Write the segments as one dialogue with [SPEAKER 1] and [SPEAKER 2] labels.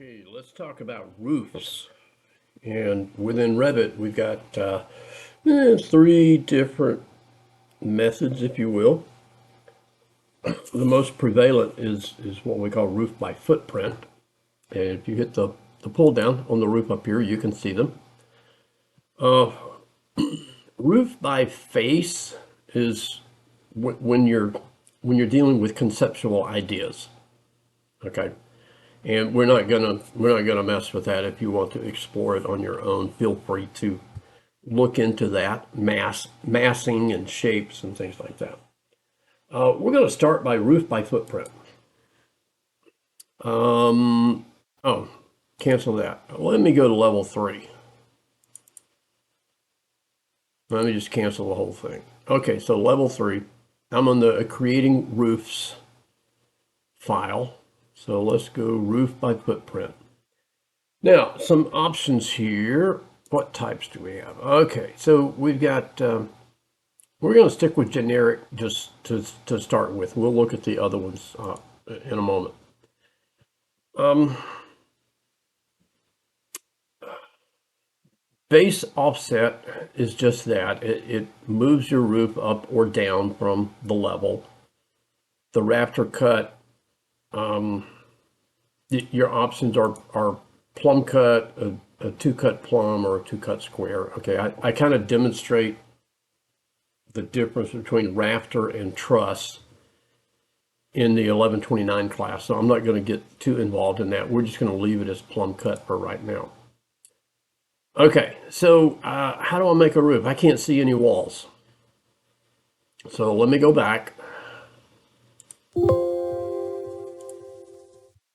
[SPEAKER 1] Okay, let's talk about roofs. And within Revit, we've got three different methods, if you will. The most prevalent is what we call roof by footprint. And if you hit the pull down on the roof up here, you can see them. Roof by face is when you're dealing with conceptual ideas. Okay. And we're not gonna mess with that. If you want to explore it on your own, feel free to look into that massing and shapes and things like that. We're going to start by roof by footprint. Oh, cancel that. Let me go to level 3. Let me just cancel the whole thing. Okay, so level 3. I'm on the creating roofs file. So let's go roof by footprint. Now, some options here. What types do we have? Okay, so we've got, we're going to stick with generic just to start with. We'll look at the other ones in a moment. Base offset is just that. It moves your roof up or down from the level. The rafter cut, your options are plumb cut, a two-cut plumb, or a two-cut square. Okay, I kind of demonstrate the difference between rafter and truss in the 1129 class, so I'm not going to get too involved in that. We're just going to leave it as plumb cut for right now. Okay, so how do I make a roof? I can't see any walls. So let me go back.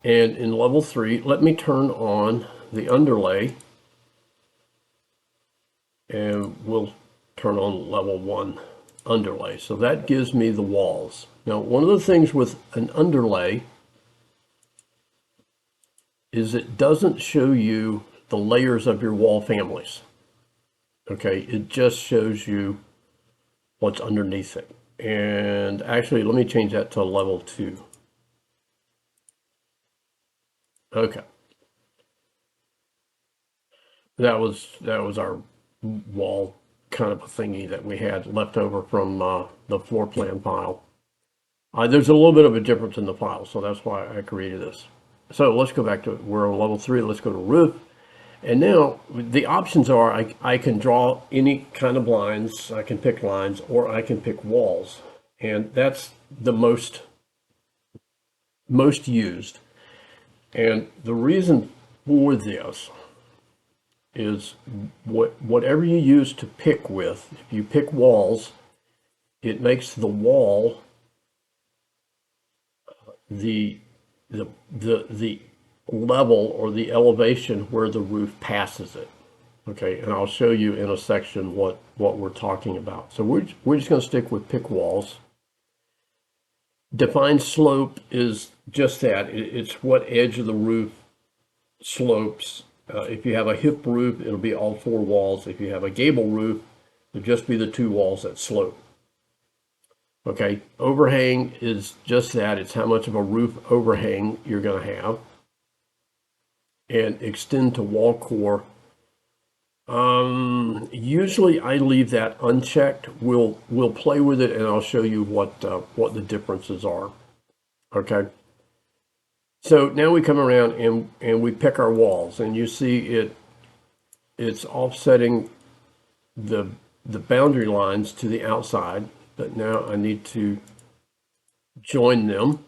[SPEAKER 1] And in level 3, let me turn on the underlay. And we'll turn on level 1 underlay. So that gives me the walls. Now, one of the things with an underlay is it doesn't show you the layers of your wall families. Okay, it just shows you what's underneath it. And actually, let me change that to level 2. Okay. That was our wall kind of a thingy that we had left over from the floor plan file. There's a little bit of a difference in the file, so that's why I created this. So let's go back to it. We're on level 3. Let's go to roof. And now the options are I can draw any kind of lines, I can pick lines, or I can pick walls. And that's the most used. And the reason for this is whatever you use to pick with, if you pick walls, it makes the wall the level or the elevation where the roof passes it. Okay, and I'll show you in a section what we're talking about. So we're just going to stick with pick walls. Defined slope is just that. It's what edge of the roof slopes. If you have a hip roof, it'll be all 4 walls. If you have a gable roof, it'll just be the 2 walls that slope. Okay, overhang is just that. It's how much of a roof overhang you're going to have. And extend to wall core. Usually I leave that unchecked. We'll play with it, and I'll show you what the differences are. Okay. So now we come around and we pick our walls, and you see it's offsetting the boundary lines to the outside, but now I need to join them.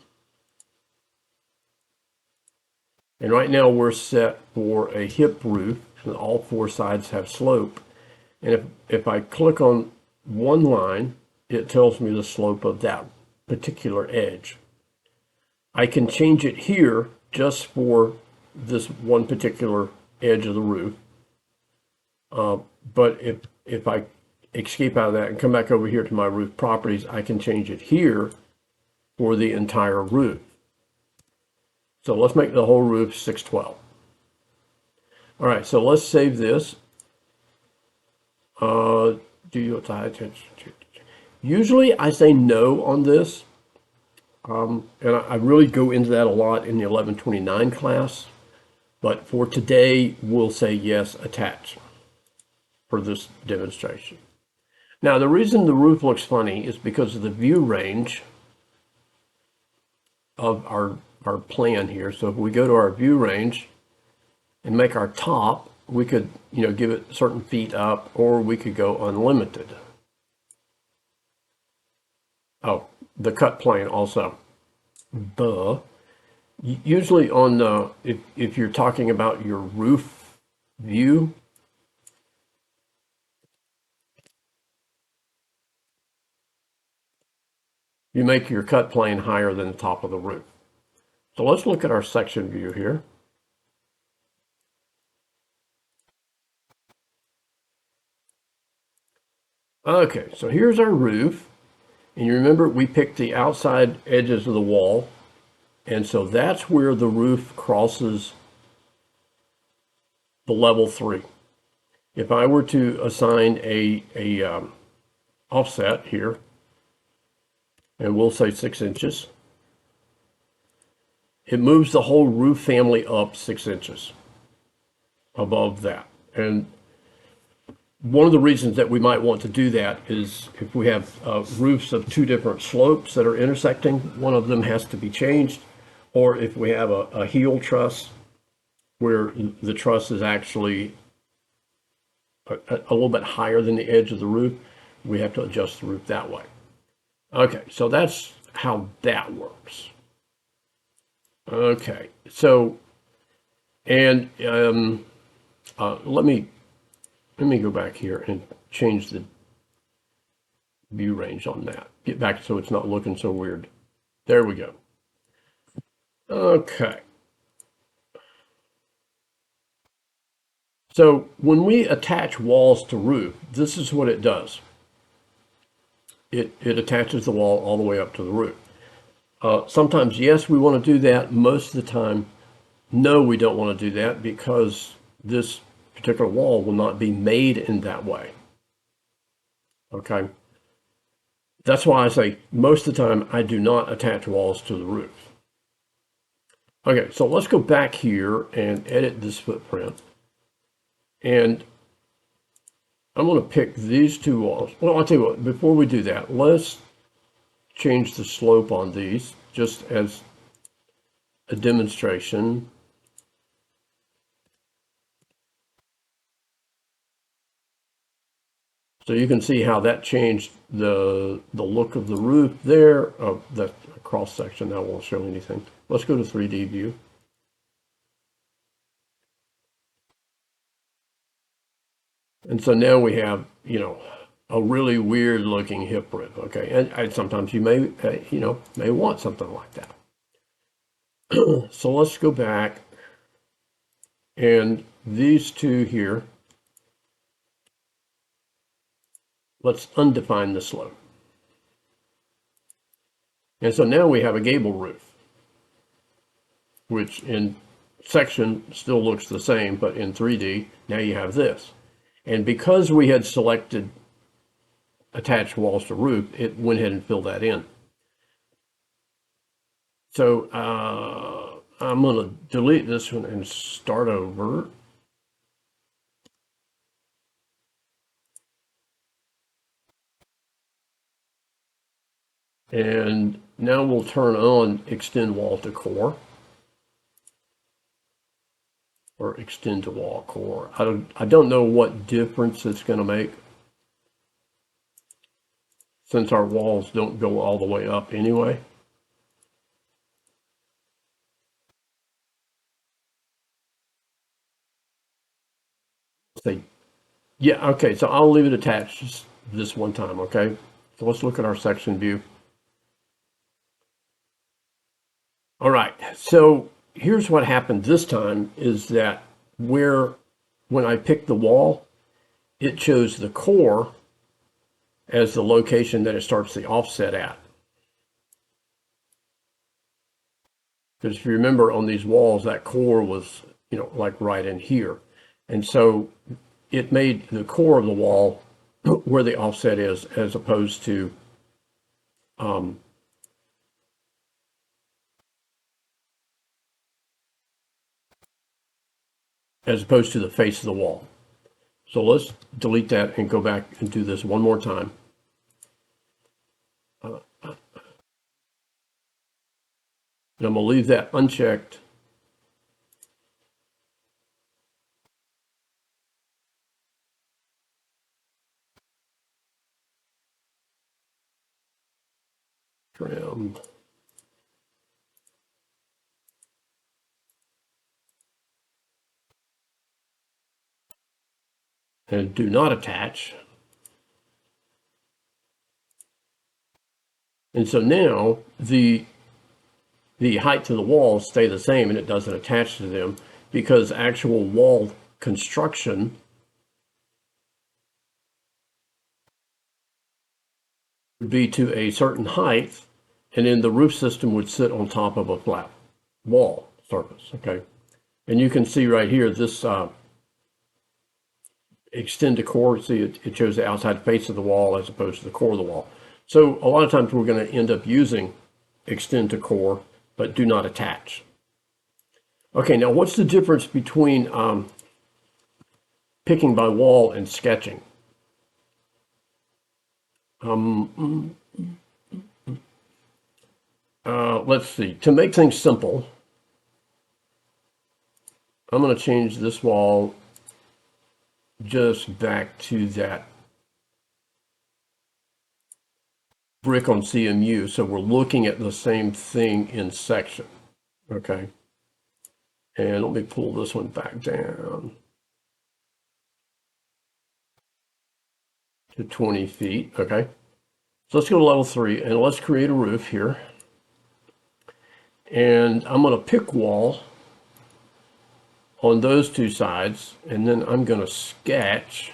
[SPEAKER 1] And right now we're set for a hip roof, and all 4 sides have slope. And if I click on one line, it tells me the slope of that particular edge. I can change it here just for this one particular edge of the roof. But if I escape out of that and come back over here to my roof properties, I can change it here for the entire roof. So let's make the whole roof 612. All right, so let's save this. Usually I say no on this. And I really go into that a lot in the 1129 class. But for today, we'll say yes, attach for this demonstration. Now, the reason the roof looks funny is because of the view range of our plan here. So if we go to our view range and make our top, we could, give it certain feet up, or we could go unlimited. Oh, the cut plane also. Duh. Usually on if you're talking about your roof view, you make your cut plane higher than the top of the roof. So let's look at our section view here. Okay, so here's our roof. And you remember we picked the outside edges of the wall. And so that's where the roof crosses the level 3. If I were to assign a offset here, and we'll say 6 inches, it moves the whole roof family up 6 inches above that. And one of the reasons that we might want to do that is if we have roofs of 2 different slopes that are intersecting, one of them has to be changed. Or if we have a heel truss where the truss is actually a little bit higher than the edge of the roof, we have to adjust the roof that way. Okay, so that's how that works. Okay, so, and let me go back here and change the view range on that. Get back so it's not looking so weird. There we go. Okay. So when we attach walls to roof, this is what it does. It attaches the wall all the way up to the roof. Sometimes, yes, we want to do that. Most of the time, no, we don't want to do that because this particular wall will not be made in that way. Okay. That's why I say most of the time I do not attach walls to the roof. Okay, so let's go back here and edit this footprint. And I'm going to pick these 2 walls. Well, I'll tell you what, before we do that, let's change the slope on these just as a demonstration. So you can see how that changed the look of the roof there. That cross section, that won't show anything. Let's go to 3D view. And so now we have, a really weird looking hip roof. Okay, and sometimes you may, may want something like that. So let's go back, and these 2 here, let's undefine the slope. And so now we have a gable roof, which in section still looks the same, but in 3D, now you have this. And because we had selected attached walls to roof, it went ahead and filled that in. So I'm going to delete this one and start over. And now we'll turn on extend wall to core, or extend to wall core. I don't know what difference it's going to make, since our walls don't go all the way up anyway. Say, yeah, okay, so I'll leave it attached just this one time, okay? So let's look at our section view. All right, so here's what happened this time is that when I picked the wall, it chose the core as the location that it starts the offset at. Because if you remember on these walls, that core was, like right in here. And so it made the core of the wall where the offset is, as opposed to as opposed to the face of the wall. So let's delete that and go back and do this one more time. And I'm going to leave that unchecked. Trim. And do not attach. And so now the height of the walls stay the same and it doesn't attach to them because actual wall construction would be to a certain height, and then the roof system would sit on top of a flat wall surface, okay? And you can see right here, this extend to core, see it shows the outside face of the wall as opposed to the core of the wall. So a lot of times we're going to end up using extend to core, but do not attach. Okay, now what's the difference between picking by wall and sketching? Let's see. To make things simple, I'm going to change this wall just back to that brick on CMU. So we're looking at the same thing in section. Okay. And let me pull this one back down to 20 feet. Okay. So let's go to level 3 and let's create a roof here. And I'm going to pick wall on those two sides, and then I'm going to sketch,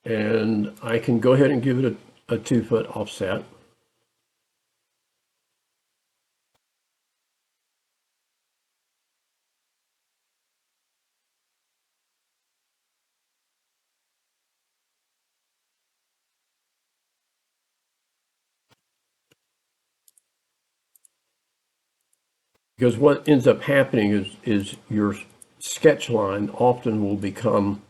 [SPEAKER 1] and I can go ahead and give it a 2-foot offset. Because what ends up happening is your sketch line often will become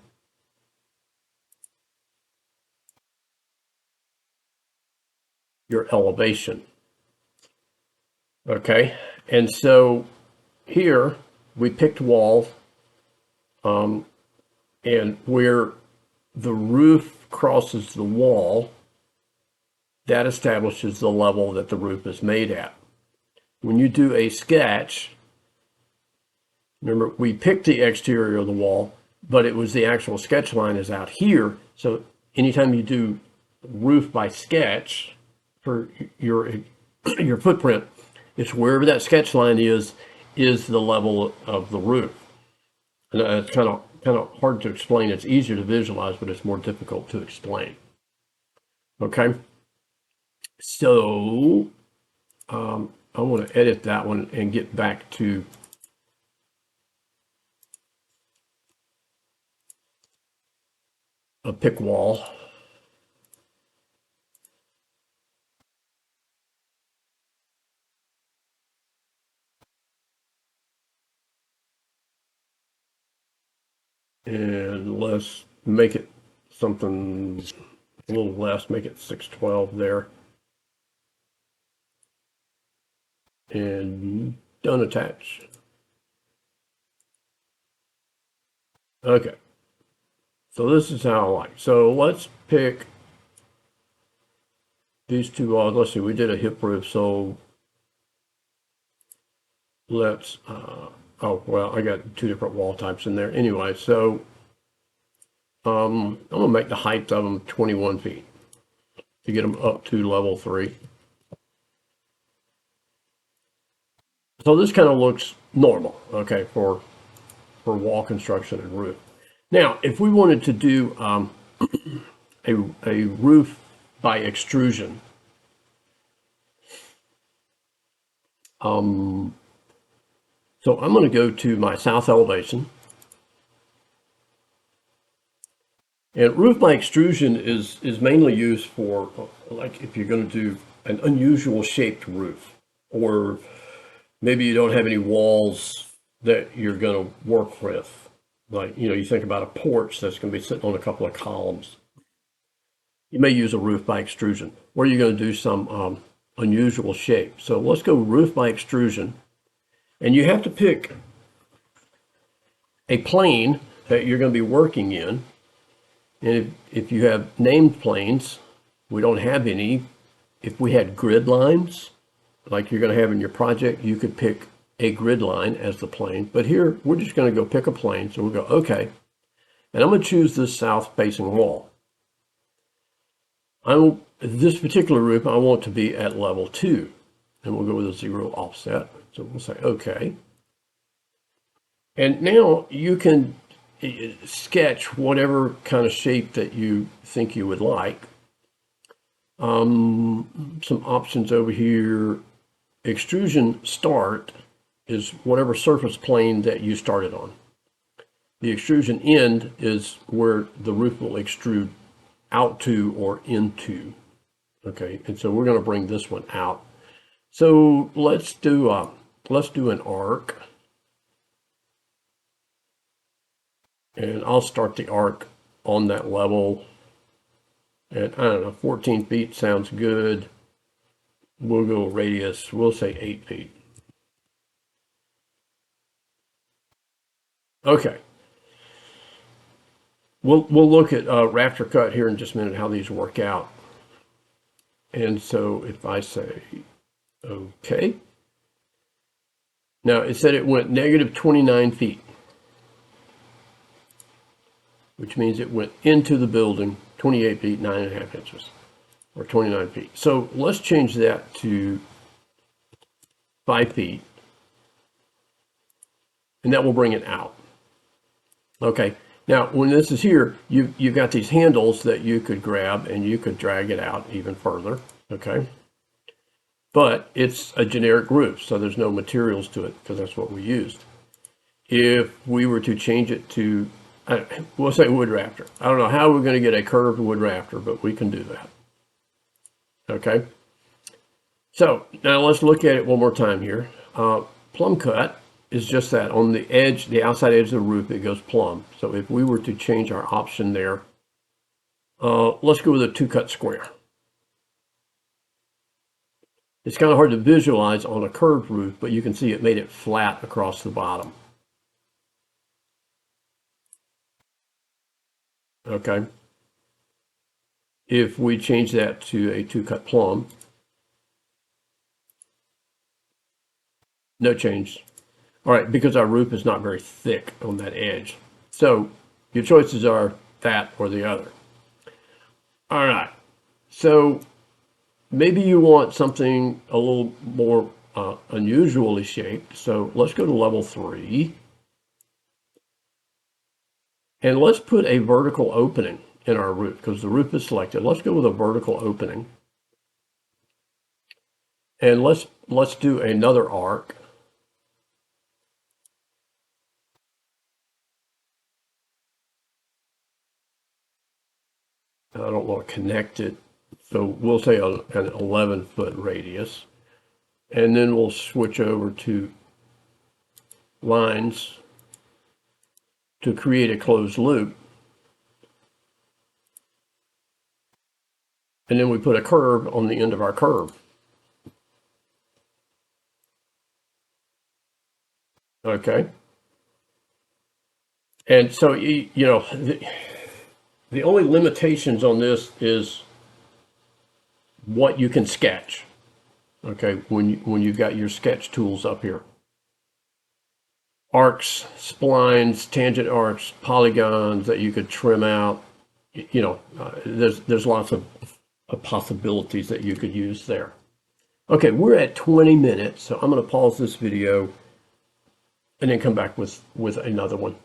[SPEAKER 1] your elevation. Okay, and so here we picked walls, and where the roof crosses the wall, that establishes the level that the roof is made at. When you do a sketch, remember we picked the exterior of the wall, but it was the actual sketch line is out here. So anytime you do roof by sketch for your footprint, it's wherever that sketch line is the level of the roof. And it's kind of hard to explain. It's easier to visualize, but it's more difficult to explain. Okay, so I want to edit that one and get back to a pick wall. And let's make it something a little less, make it 612 there. And don't attach. Okay. So this is how I like. So let's pick these two walls. Let's see, we did a hip roof, so let's, oh, well, I got 2 different wall types in there. Anyway, so I'm going to make the height of them 21 feet to get them up to level 3. So this kind of looks normal, okay, for wall construction and roof. Now, if we wanted to do a roof by extrusion, so I'm going to go to my south elevation. And roof by extrusion is mainly used for, like, if you're going to do an unusual shaped roof, or maybe you don't have any walls that you're going to work with. Like, you think about a porch that's going to be sitting on a couple of columns. You may use a roof by extrusion, or you're going to do some unusual shape. So let's go roof by extrusion. And you have to pick a plane that you're going to be working in. And if you have named planes, we don't have any. If we had grid lines, like you're going to have in your project, you could pick a grid line as the plane. But here, we're just going to go pick a plane. So we'll go, okay. And I'm going to choose this south facing wall. This particular roof, I want to be at level 2. And we'll go with a 0 offset. So we'll say, okay. And now you can sketch whatever kind of shape that you think you would like. Some options over here. Extrusion start is whatever surface plane that you started on. The extrusion end is where the roof will extrude out to or into. Okay, and so we're going to bring this one out. So let's do an arc. And I'll start the arc on that level. And I don't know, 14 feet sounds good. We'll go radius, we'll say 8 feet. Okay. We'll look at rafter cut here in just a minute, how these work out. And so if I say, okay. Now it said it went negative 29 feet. Which means it went into the building 28 feet, 9.5 inches, or 29 feet. So let's change that to 5 feet, and that will bring it out. Okay, now when this is here, you've got these handles that you could grab and you could drag it out even further, okay? But it's a generic roof, so there's no materials to it because that's what we used. If we were to change it to we'll say wood rafter. I don't know how we're going to get a curved wood rafter, but we can do that. Okay. So now let's look at it one more time here. Plumb cut is just that. On the edge, the outside edge of the roof, it goes plumb. So if we were to change our option there, let's go with a 2-cut square. It's kind of hard to visualize on a curved roof, but you can see it made it flat across the bottom. Okay. If we change that to a 2-cut plumb, no change. All right, because our roof is not very thick on that edge. So your choices are that or the other. All right, so maybe you want something a little more unusually shaped. So let's go to level 3. And let's put a vertical opening in our roof because the roof is selected. Let's go with a vertical opening. And let's do another arc. I don't want to connect it. So we'll say an 11-foot radius. And then we'll switch over to lines to create a closed loop. And then we put a curve on the end of our curve. Okay. And so, the only limitations on this is what you can sketch. Okay, when you've got your sketch tools up here. Arcs, splines, tangent arcs, polygons that you could trim out. There's lots of possibilities that you could use there. Okay, we're at 20 minutes, so I'm going to pause this video and then come back with another one.